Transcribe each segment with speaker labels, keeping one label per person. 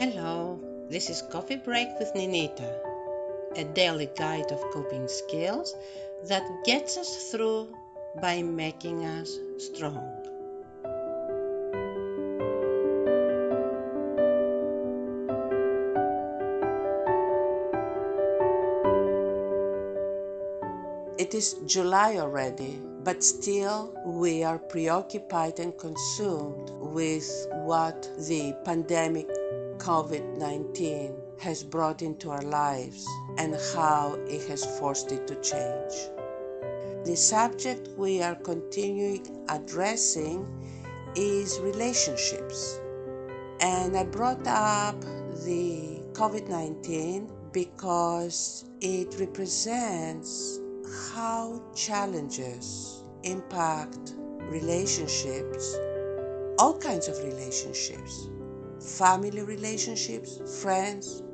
Speaker 1: Hello, this is Coffee Break with Ninita, a daily guide of coping skills that gets us through by making us strong. It is July already, but still we are preoccupied and consumed with what the pandemic COVID-19 has brought into our lives and how it has forced it to change. The subject we are continuing addressing is relationships. And I brought up the COVID-19 because it represents how challenges impact relationships, all kinds of relationships, family relationships, friends,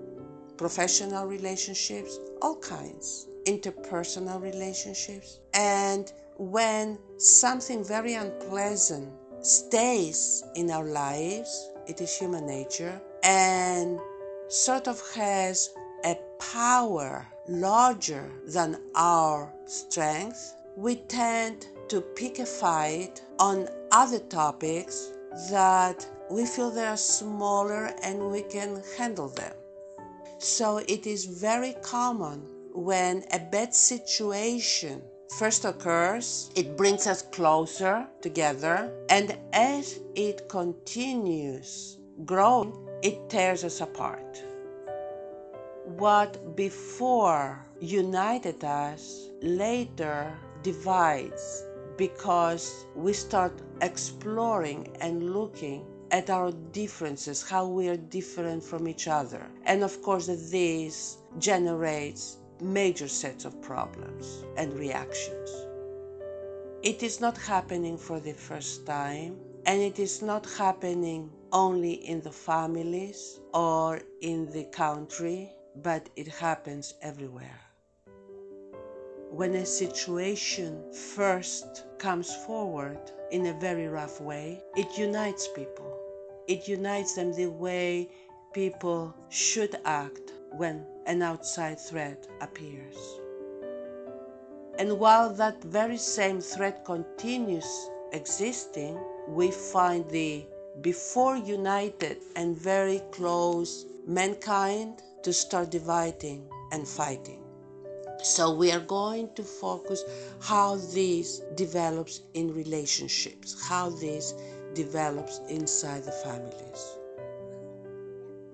Speaker 1: professional relationships, all kinds, interpersonal relationships. And when something very unpleasant stays in our lives, it is human nature, and sort of has a power larger than our strength, we tend to pick a fight on other topics that we feel they are smaller and we can handle them. So it is very common when a bad situation first occurs, it brings us closer together, and as it continues growing, it tears us apart. What before united us later divides because we start exploring and looking at our differences, how we are different from each other. And of course, this generates major sets of problems and reactions. It is not happening for the first time, and it is not happening only in the families or in the country, but it happens everywhere. When a situation first comes forward in a very rough way, it unites people. It unites them the way people should act when an outside threat appears. And while that very same threat continues existing, we find the before united and very close mankind to start dividing and fighting. So we are going to focus how this develops in relationships, how this develops inside the families.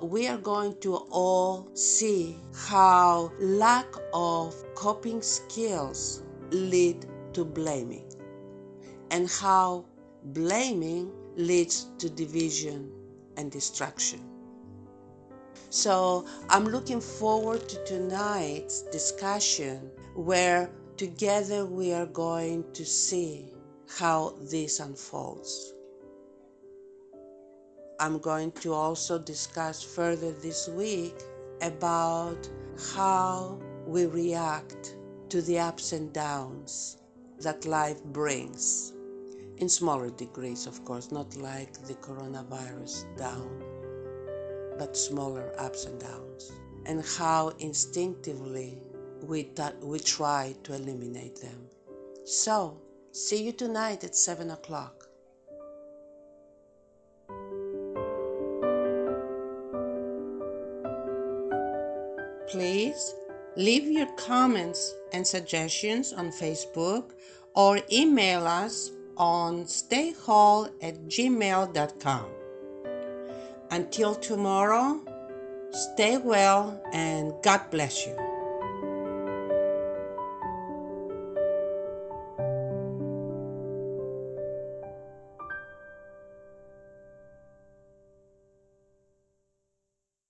Speaker 1: We are going to all see how lack of coping skills lead to blaming, and how blaming leads to division and destruction. So I'm looking forward to tonight's discussion, where together we are going to see how this unfolds. I'm going to also discuss further this week about how we react to the ups and downs that life brings, in smaller degrees, of course, not like the coronavirus down, but smaller ups and downs, and how instinctively we try to eliminate them. So, see you tonight at 7 o'clock. Please leave your comments and suggestions on Facebook or email us on StayWHOLE@gmail.com. Until tomorrow, stay well and God bless you.